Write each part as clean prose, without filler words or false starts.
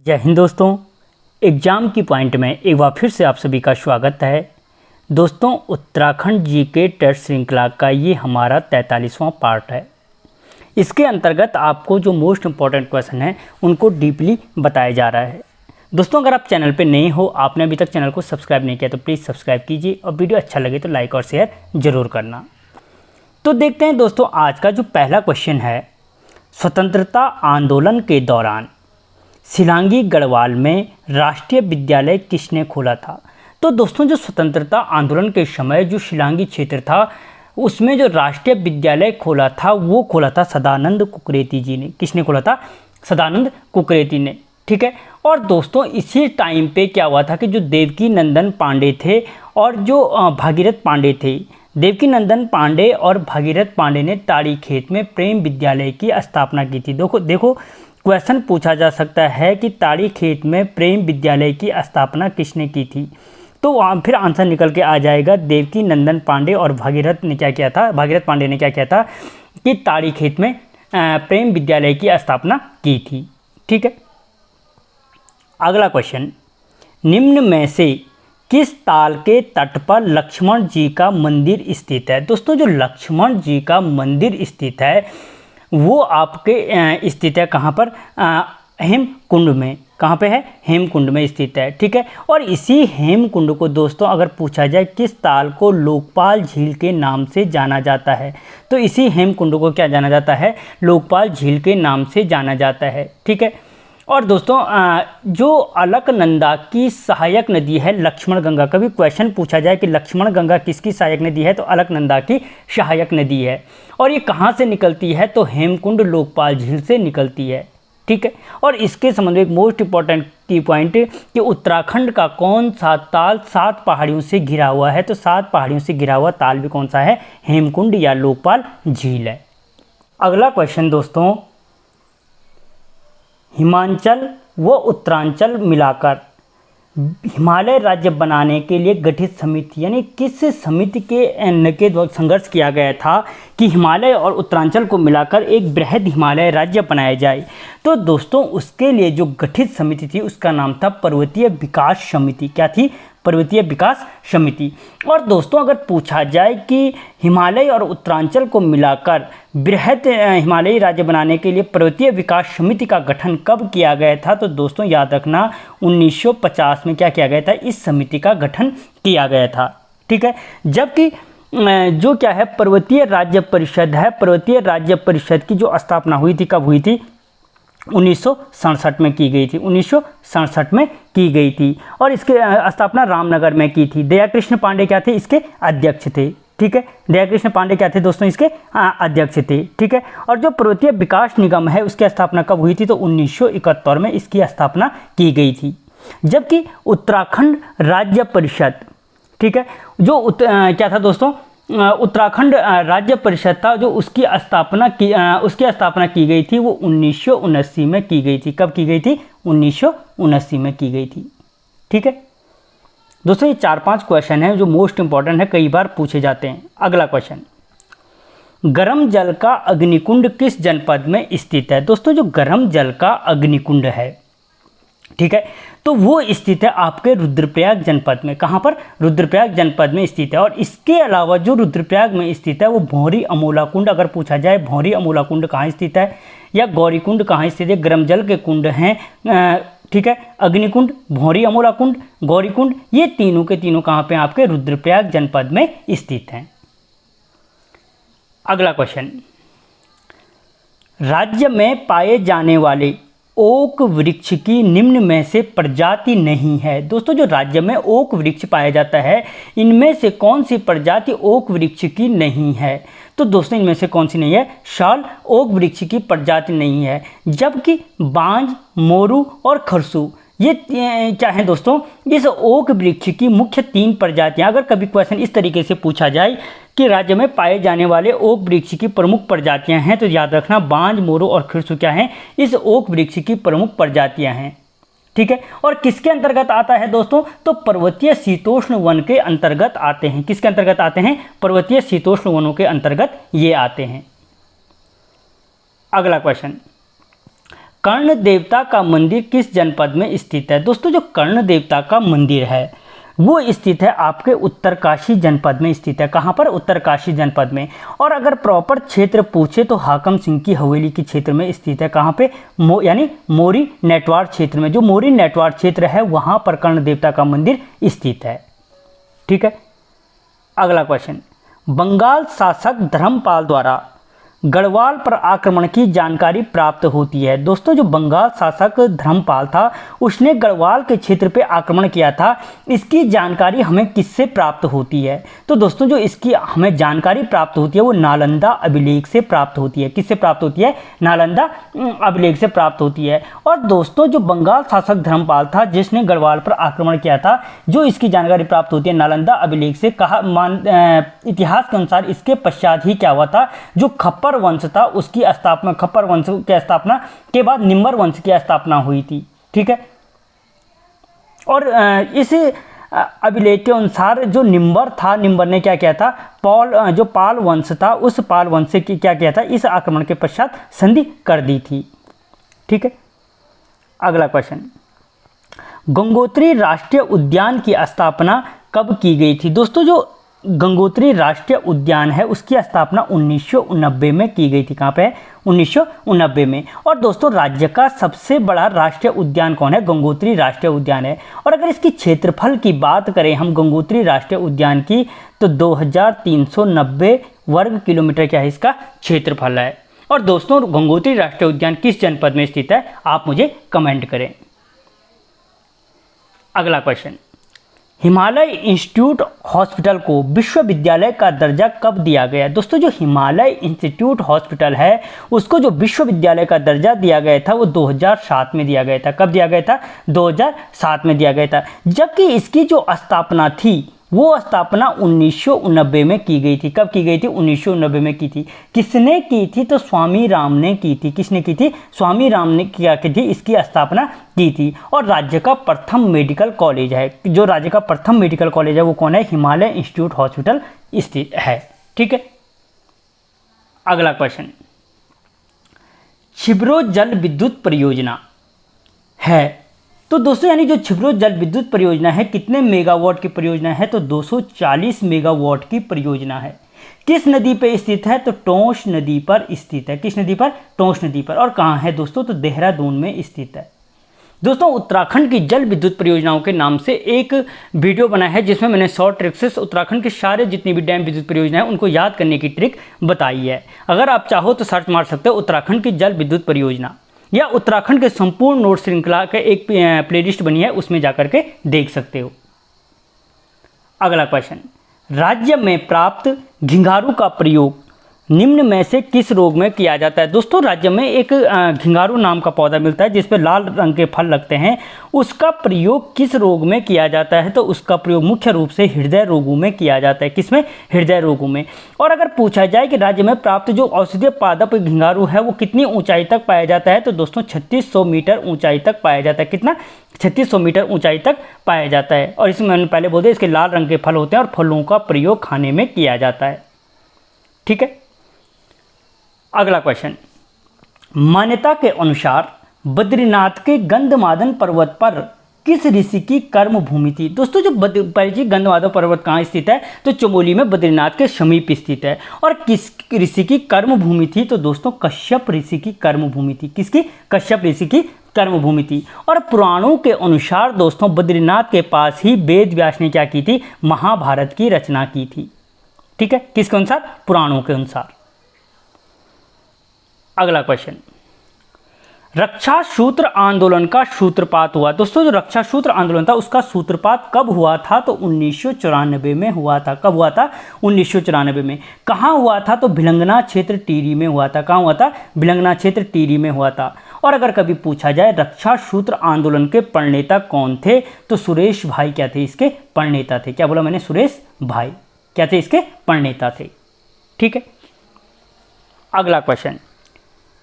जय हिंद दोस्तों। एग्ज़ाम की पॉइंट में एक बार फिर से आप सभी का स्वागत है। दोस्तों, उत्तराखंड जीके टेस्ट श्रृंखला का ये हमारा 43वां पार्ट है। इसके अंतर्गत आपको जो मोस्ट इम्पॉर्टेंट क्वेश्चन है उनको डीपली बताया जा रहा है। दोस्तों, अगर आप चैनल पे नए हो, आपने अभी तक चैनल को सब्सक्राइब नहीं किया तो प्लीज़ सब्सक्राइब कीजिए और वीडियो अच्छा लगे तो लाइक और शेयर ज़रूर करना। तो देखते हैं दोस्तों, आज का जो पहला क्वेश्चन है, स्वतंत्रता आंदोलन के दौरान शिलांगी गढ़वाल में राष्ट्रीय विद्यालय किसने खोला था? तो दोस्तों, जो स्वतंत्रता आंदोलन के समय जो शिलांगी क्षेत्र था उसमें जो राष्ट्रीय विद्यालय खोला था वो खोला था सदानंद कुकरेती जी ने। किसने खोला था? सदानंद कुकरेती ने। ठीक है। और दोस्तों, इसी टाइम पे क्या हुआ था कि जो देवकी नंदन पांडे थे और जो भागीरथ पांडे थे, देवकी नंदन पांडे और भागीरथ पांडे ने ताड़ी खेत में प्रेम विद्यालय की स्थापना की थी। देखो क्वेश्चन पूछा जा सकता है कि ताड़ी खेत में प्रेम विद्यालय की स्थापना किसने की थी? तो वहाँ फिर आंसर निकल के आ जाएगा, देवकी नंदन पांडे और भागीरथ ने क्या किया था, भागीरथ पांडे ने क्या किया था कि ताड़ी खेत में प्रेम विद्यालय की स्थापना की थी। ठीक है। अगला क्वेश्चन, निम्न में से किस ताल के तट पर लक्ष्मण जी का मंदिर स्थित है? दोस्तों, जो लक्ष्मण जी का मंदिर स्थित है वो आपके स्थित है कहाँ पर? हेमकुंड में। कहाँ पे है? हेमकुंड में स्थित है। ठीक है। और इसी हेमकुंड को दोस्तों अगर पूछा जाए किस ताल को लोकपाल झील के नाम से जाना जाता है, तो इसी हेमकुंड को क्या जाना जाता है? लोकपाल झील के नाम से जाना जाता है। ठीक है। और दोस्तों, जो अलकनंदा की सहायक नदी है लक्ष्मण गंगा, कभी क्वेश्चन पूछा जाए कि लक्ष्मण गंगा किसकी सहायक नदी है, तो अलकनंदा की सहायक नदी है। और ये कहाँ से निकलती है? तो हेमकुंड लोकपाल झील से निकलती है। ठीक है। और इसके संबंध में एक मोस्ट इंपॉर्टेंट की पॉइंट कि उत्तराखंड का कौन सा ताल 7 पहाड़ियों से घिरा हुआ है? तो 7 पहाड़ियों से घिरा हुआ ताल भी कौन सा है? हेमकुंड या लोकपाल झील है। अगला क्वेश्चन दोस्तों, हिमाचल व उत्तरांचल मिलाकर हिमालय राज्य बनाने के लिए गठित समिति, यानी किस समिति के द्वारा संघर्ष किया गया था कि हिमालय और उत्तरांचल को मिलाकर एक बृहद हिमालय राज्य बनाया जाए? तो दोस्तों, उसके लिए जो गठित समिति थी उसका नाम था पर्वतीय विकास समिति। क्या थी? पर्वतीय विकास समिति। और दोस्तों, अगर पूछा जाए कि हिमालय और उत्तरांचल को मिलाकर बृहद हिमालयी राज्य बनाने के लिए पर्वतीय विकास समिति का गठन कब किया गया था, तो दोस्तों याद रखना 1950 में क्या किया गया था? इस समिति का गठन किया गया था। ठीक है। जबकि जो क्या है पर्वतीय राज्य परिषद है, पर्वतीय राज्य परिषद की जो स्थापना हुई थी कब हुई थी? 1967 में की गई थी। 1967 में की गई थी। और इसके स्थापना रामनगर में की थी। दयाकृष्ण पांडे क्या थे? इसके अध्यक्ष थे। ठीक है। दयाकृष्ण पांडे क्या थे दोस्तों? इसके अध्यक्ष थे। ठीक है। और जो पर्वतीय विकास निगम है उसकी स्थापना कब हुई थी? तो 1971 में इसकी स्थापना की गई थी। जबकि उत्तराखंड राज्य परिषद, ठीक है, जो क्या था दोस्तों? उत्तराखंड राज्य परिषद था, जो उसकी स्थापना की गई थी वो 1979 में की गई थी। कब की गई थी? 1979 में की गई थी। ठीक है दोस्तों, ये 4-5 क्वेश्चन हैं जो मोस्ट इंपॉर्टेंट है, कई बार पूछे जाते हैं। अगला क्वेश्चन, गर्म जल का अग्निकुंड किस जनपद में स्थित है? दोस्तों, जो गर्म जल का अग्निकुंड है, ठीक है, तो वो स्थित है आपके रुद्रप्रयाग जनपद में। कहाँ पर? रुद्रप्रयाग जनपद में स्थित है। और इसके अलावा जो रुद्रप्रयाग में स्थित है वो भौरी अमोला कुंड, अगर पूछा जाए भौरी अमोला कुंड कहाँ स्थित है या गौरी कुंड कहाँ स्थित है, गर्म जल के कुंड हैं। ठीक है। अग्निकुंड, भौरी अमोला कुंड, गौरी कुंड, ये तीनों के तीनों कहाँ पे? आपके रुद्रप्रयाग जनपद में स्थित हैं। अगला क्वेश्चन, राज्य में पाए जाने वाले ओक वृक्ष की निम्न में से प्रजाति नहीं है। दोस्तों, जो राज्य में ओक वृक्ष पाया जाता है इनमें से कौन सी प्रजाति ओक वृक्ष की नहीं है? तो दोस्तों, इनमें से कौन सी नहीं है? साल ओक वृक्ष की प्रजाति नहीं है। जबकि बांज, मोरू और खरसू ये क्या है दोस्तों? इस ओक वृक्ष की मुख्य 3 प्रजातियां। अगर कभी क्वेश्चन इस तरीके से पूछा जाए कि राज्य में पाए जाने वाले ओक वृक्ष की प्रमुख प्रजातियां हैं, तो याद रखना बांज, मोरू और खरसू क्या हैं? इस ओक वृक्ष की प्रमुख प्रजातियां हैं। ठीक है। और किसके अंतर्गत आता है दोस्तों? तो पर्वतीय शीतोष्ण वन के अंतर्गत आते हैं। किसके अंतर्गत आते हैं? पर्वतीय शीतोष्ण वनों के अंतर्गत ये आते हैं। अगला क्वेश्चन, कर्ण देवता का मंदिर किस जनपद में स्थित है? दोस्तों जो कर्ण देवता का मंदिर है वो स्थित है आपके उत्तरकाशी जनपद में स्थित है। कहाँ पर? उत्तरकाशी जनपद में। और अगर प्रॉपर क्षेत्र पूछे तो हाकम सिंह की हवेली के क्षेत्र में स्थित है। कहाँ पे? यानी मोरी नेटवार क्षेत्र में। जो मोरी नेटवार क्षेत्र है वहाँ पर कर्ण देवता का मंदिर स्थित है। ठीक है। अगला क्वेश्चन, बंगाल शासक धर्मपाल द्वारा गढ़वाल पर आक्रमण की जानकारी प्राप्त होती है। दोस्तों जो बंगाल शासक धर्मपाल था उसने गढ़वाल के क्षेत्र पे आक्रमण किया था, इसकी जानकारी हमें किससे प्राप्त होती है? तो दोस्तों जो इसकी हमें जानकारी प्राप्त होती है वो नालंदा अभिलेख से प्राप्त होती है। किससे प्राप्त होती है? नालंदा अभिलेख से प्राप्त होती है। और दोस्तों जो बंगाल शासक धर्मपाल था जिसने गढ़वाल पर आक्रमण किया था, जो इसकी जानकारी प्राप्त होती है नालंदा अभिलेख से। इतिहास के अनुसार इसके पश्चात ही क्या हुआ था, जो खप्पर वंश था उसकी स्थापना, खप्पर वंश की स्थापना के बाद निम्बर वंश की स्थापना हुई थी। ठीक है। और इस अभिलेख के अनुसार जो निम्बर था, निम्बर ने क्या किया था, जो पाल वंश था उस पाल वंश से क्या किया था, इस आक्रमण के पश्चात संधि कर दी थी। ठीक है। अगला क्वेश्चन, गंगोत्री राष्ट्रीय उद्यान की स्थापना कब की गई थी? दोस्तों जो गंगोत्री राष्ट्रीय उद्यान है उसकी स्थापना 1990 में की गई थी। कहाँ पे है? 1990 में। और दोस्तों राज्य का सबसे बड़ा राष्ट्रीय उद्यान कौन है? गंगोत्री राष्ट्रीय उद्यान है। और अगर इसकी क्षेत्रफल की बात करें हम गंगोत्री राष्ट्रीय उद्यान की, तो 2390 वर्ग किलोमीटर क्या है इसका क्षेत्रफल है। और दोस्तों गंगोत्री राष्ट्रीय उद्यान किस जनपद में स्थित है? आप मुझे कमेंट करें। अगला क्वेश्चन, हिमालय इंस्टीट्यूट हॉस्पिटल को विश्वविद्यालय का दर्जा कब दिया गया? दोस्तों जो हिमालय इंस्टीट्यूट हॉस्पिटल है उसको जो विश्वविद्यालय का दर्जा दिया गया था वो 2007 में दिया गया था। कब दिया गया था? 2007 में दिया गया था। जबकि इसकी जो स्थापना थी वो स्थापना 1990 में की गई थी। कब की गई थी? 1990 में की थी। किसने की थी? तो स्वामी राम ने की थी। किसने की थी? स्वामी राम ने क्या की थी? इसकी स्थापना की थी। और राज्य का प्रथम मेडिकल कॉलेज है, जो राज्य का प्रथम मेडिकल कॉलेज है वो कौन है? हिमालय इंस्टीट्यूट हॉस्पिटल स्थित है। ठीक है। अगला क्वेश्चन, छिब्रो जल विद्युत परियोजना है, तो दोस्तों यानी जो छिब्रो जल विद्युत परियोजना है कितने मेगावाट की परियोजना है? तो 240 मेगावाट की परियोजना है। किस नदी पर स्थित है? तो टोंस नदी पर स्थित है। किस नदी पर? टोंस नदी पर। और कहाँ है दोस्तों? तो देहरादून में स्थित है। दोस्तों उत्तराखंड की जल विद्युत परियोजनाओं के नाम से एक वीडियो बना है जिसमें मैंने 100 ट्रिक से उत्तराखंड के सारे जितनी भी डैम विद्युत परियोजना है उनको याद करने की ट्रिक बताई है। अगर आप चाहो तो सर्च मार सकते हो उत्तराखंड की जल विद्युत परियोजना, या उत्तराखंड के संपूर्ण नोट श्रृंखला का एक प्लेलिस्ट बनी है उसमें जाकर के देख सकते हो। अगला क्वेश्चन, राज्य में प्राप्त घिंघारू का प्रयोग निम्न में से किस रोग में किया जाता है? दोस्तों राज्य में एक घिंघारू नाम का पौधा मिलता है जिस पर लाल रंग के फल लगते हैं, उसका प्रयोग किस रोग में किया जाता है? तो उसका प्रयोग मुख्य रूप से हृदय रोगों में किया जाता है। किसमें? हृदय रोगों में। और अगर पूछा जाए कि राज्य में प्राप्त जो औषधीय पादप घिंघारू है वो कितनी ऊंचाई तक पाया जाता है? तो दोस्तों 3600 मीटर ऊंचाई तक पाया जाता है। कितना? 3600 मीटर ऊंचाई तक पाया जाता है। और इसमें मैंने पहले बोल दिया इसके लाल रंग के फल होते हैं और फलों का प्रयोग खाने में किया जाता है। ठीक है। अगला क्वेश्चन, मान्यता के अनुसार बद्रीनाथ के गंधमादन पर्वत पर किस ऋषि की कर्म भूमि थी? दोस्तों जो गंधमादन पर्वत कहाँ स्थित है? तो चमोली में बद्रीनाथ के समीप स्थित है। और किस ऋषि की कर्म भूमि थी? तो दोस्तों कश्यप ऋषि की कर्म भूमि थी। किसकी? कश्यप ऋषि की कर्म भूमि थी। और पुराणों के अनुसार दोस्तों बद्रीनाथ के पास ही वेद व्यास ने क्या की थी? महाभारत की रचना की थी। ठीक है। किसके अनुसार? पुराणों के अनुसार। अगला क्वेश्चन, रक्षा सूत्र आंदोलन का सूत्रपात हुआ। दोस्तों जो रक्षा सूत्र आंदोलन था उसका सूत्रपात कब हुआ था? तो 1994 में हुआ था। कब हुआ था? 1994 में। कहाँ हुआ था? तो भिलंगना क्षेत्र टिहरी में हुआ था। कहाँ हुआ था? भिलंगना क्षेत्र टिहरी में हुआ था। और अगर कभी पूछा जाए रक्षा सूत्र आंदोलन के प्रणेता कौन थे? तो सुरेश भाई क्या थे? इसके प्रणेता थे। क्या बोला मैंने? सुरेश भाई क्या थे? इसके प्रणेता थे। ठीक है। अगला क्वेश्चन,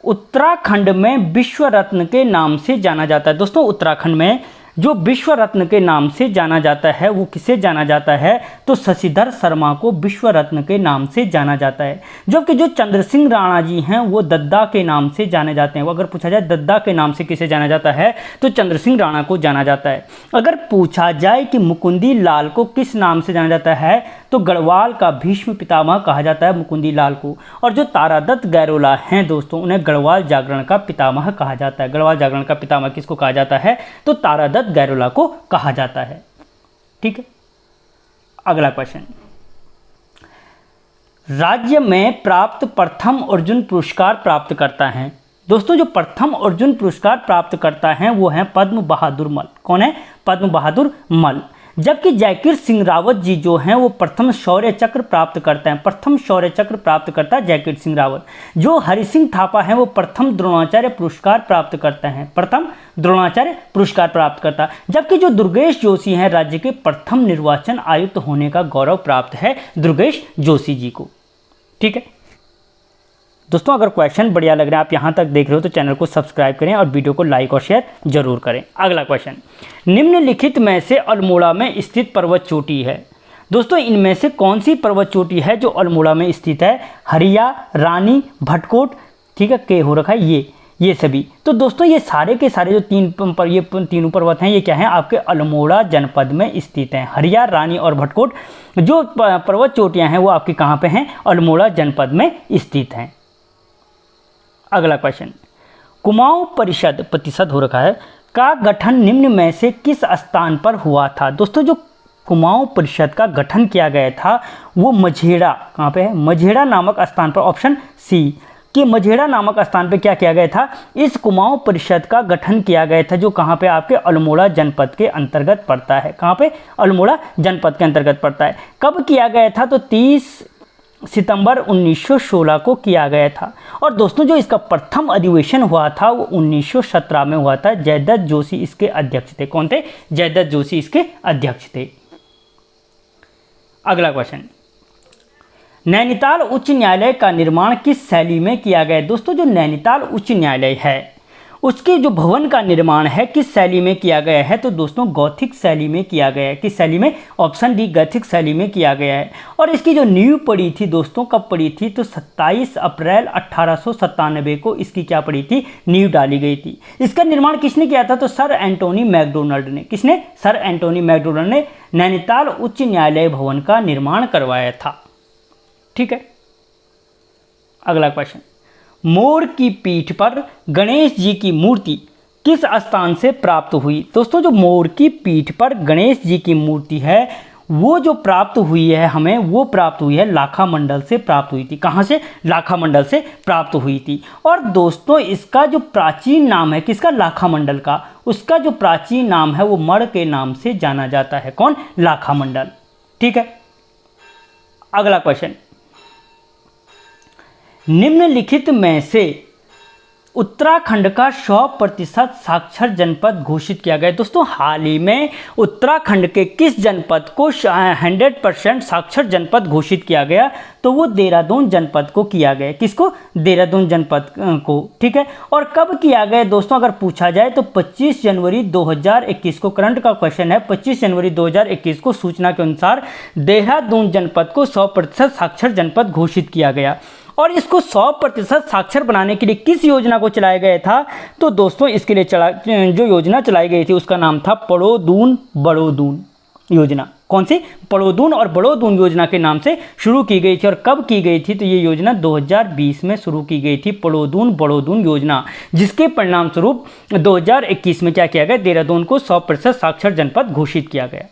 उत्तराखंड में विश्व रत्न के नाम से जाना जाता है। दोस्तों उत्तराखंड में जो विश्व रत्न के नाम से जाना जाता है वो किसे जाना जाता है, तो शशिधर शर्मा को विश्व रत्न के नाम से जाना जाता है। जबकि जो चंद्र सिंह राणा जी हैं वो दद्दा के नाम से जाने जाते हैं। वो अगर पूछा जाए दद्दा के नाम से किसे जाना जाता है, तो चंद्र सिंह राणा को जाना जाता है। अगर पूछा जाए कि मुकुंदी लाल को किस नाम से जाना जाता है, तो गढ़वाल का भीष्म पितामह कहा जाता है मुकुंदी लाल को। और जो तारादत्त गैरोला हैं दोस्तों, उन्हें गढ़वाल जागरण का पितामह कहा जाता है। गढ़वाल जागरण का पितामह किसको कहा जाता है, तो तारादत्त गैरोला को कहा जाता है। ठीक है, अगला क्वेश्चन, राज्य में प्राप्त प्रथम अर्जुन पुरस्कार प्राप्त करता है। दोस्तों जो प्रथम अर्जुन पुरस्कार प्राप्त करता है वो है पद्म बहादुर मल। कौन है, पद्म बहादुर मल। जबकि जयकीर्त सिंह रावत जी जो हैं वो प्रथम शौर्य चक्र प्राप्त करते हैं। प्रथम शौर्य चक्र प्राप्त करता है जयकीर्त सिंह रावत। जो हरि सिंह थापा हैं वो प्रथम द्रोणाचार्य पुरस्कार प्राप्त करते हैं। प्रथम द्रोणाचार्य पुरस्कार प्राप्त करता है। जबकि जो दुर्गेश जोशी हैं, राज्य के प्रथम निर्वाचन आयुक्त होने का गौरव प्राप्त है दुर्गेश जोशी जी को। ठीक है दोस्तों, अगर क्वेश्चन बढ़िया लग रहा है, आप यहाँ तक देख रहे हो, तो चैनल को सब्सक्राइब करें और वीडियो को लाइक और शेयर जरूर करें। अगला क्वेश्चन, निम्नलिखित में से अल्मोड़ा में स्थित पर्वत चोटी है। दोस्तों इनमें से कौन सी पर्वत चोटी है जो अल्मोड़ा में स्थित है? हरिया, रानी, भटकोट, ठीक है, के हो रखा है ये सभी। तो दोस्तों ये सारे के सारे जो तीनों पर्वत हैं, ये क्या हैं, आपके अल्मोड़ा जनपद में स्थित हैं। हरिया, रानी और भटकोट जो पर्वत चोटियाँ हैं वो आपके कहाँ पे हैं? अल्मोड़ा जनपद में स्थित हैं। अगला क्वेश्चन, कुमाऊं परिषद प्रतिशत हो रखा है का गठन निम्न में से किस स्थान पर हुआ था? दोस्तों जो कुमाऊं परिषद का गठन किया गया था वो मझेड़ा, कहाँ पे है? मझेड़ा नामक स्थान पर। ऑप्शन सी कि मझेड़ा नामक स्थान पे क्या किया गया था? इस कुमाऊं परिषद का गठन किया गया था, जो कहाँ पे आपके अल्मोड़ा जनपद के अंतर्गत पड़ता है। कहाँ पे? अल्मोड़ा जनपद के अंतर्गत पड़ता है। कब किया गया था? तो 30 सितंबर 1916 को किया गया था। और दोस्तों जो इसका प्रथम अधिवेशन हुआ था वो 1917 में हुआ था। जयदत्त जोशी इसके अध्यक्ष थे। कौन थे? जयदत्त जोशी इसके अध्यक्ष थे। अगला क्वेश्चन, नैनीताल उच्च न्यायालय का निर्माण किस शैली में किया गया? दोस्तों जो नैनीताल उच्च न्यायालय है उसके जो भवन का निर्माण है किस शैली में किया गया है? तो दोस्तों गौथिक शैली में किया गया है। किस शैली में? ऑप्शन डी, गौथिक शैली में किया गया है। और इसकी जो नींव पड़ी थी दोस्तों, कब पड़ी थी? तो 27 अप्रैल 1897 को इसकी क्या पड़ी थी? नींव डाली गई थी। इसका निर्माण किसने किया था? तो सर एंटोनी मैकडोनाल्ड ने। किसने? सर एंटोनी मैकडोनाल्ड ने नैनीताल उच्च न्यायालय भवन का निर्माण करवाया था। ठीक है, अगला क्वेश्चन, मोर की पीठ पर गणेश जी की मूर्ति किस स्थान से प्राप्त हुई? दोस्तों जो मोर की पीठ पर गणेश जी की मूर्ति है वो जो प्राप्त हुई है हमें, वो प्राप्त हुई है लाखा मंडल से प्राप्त हुई थी। कहाँ से? लाखा मंडल से प्राप्त हुई थी। और दोस्तों इसका जो प्राचीन नाम है किसका? लाखा मंडल का। उसका जो प्राचीन नाम है वो मड़ के नाम से जाना जाता है। कौन? लाखा मंडल। ठीक है, अगला क्वेश्चन, निम्नलिखित में से उत्तराखंड का 100% साक्षर जनपद घोषित किया गया। दोस्तों हाल ही में उत्तराखंड के किस जनपद को 100% साक्षर जनपद घोषित किया गया? तो वो देहरादून जनपद को किया गया। किसको? देहरादून जनपद को। ठीक है, और कब किया गया दोस्तों अगर पूछा जाए तो 25 जनवरी 2021 को। करंट का क्वेश्चन है, 25 जनवरी 2021 को सूचना के अनुसार देहरादून जनपद को 100% साक्षर जनपद घोषित किया गया। और इसको 100% साक्षर बनाने के लिए किस योजना को चलाया गया था? तो दोस्तों इसके लिए जो योजना चलाई गई थी उसका नाम था पढ़ो दून बड़ो दून योजना। कौन सी? पढ़ो दून और बड़ो दून योजना के नाम से शुरू की गई थी। और कब की गई थी? तो ये योजना 2020 में शुरू की गई थी, पढ़ो दून बड़ो दून योजना, जिसके परिणाम स्वरूप 2021 में क्या किया गया? देहरादून को 100% साक्षर जनपद घोषित किया गया।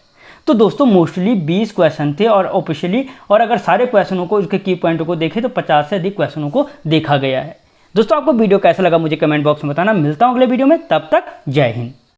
तो दोस्तों मोस्टली 20 क्वेश्चन थे और ऑफिशियली, और अगर सारे क्वेश्चनों को, उसके की पॉइंटों को देखें तो 50 से अधिक क्वेश्चनों को देखा गया है। दोस्तों आपको वीडियो कैसा लगा मुझे कमेंट बॉक्स में बताना। मिलता हूं अगले वीडियो में, तब तक जय हिंद।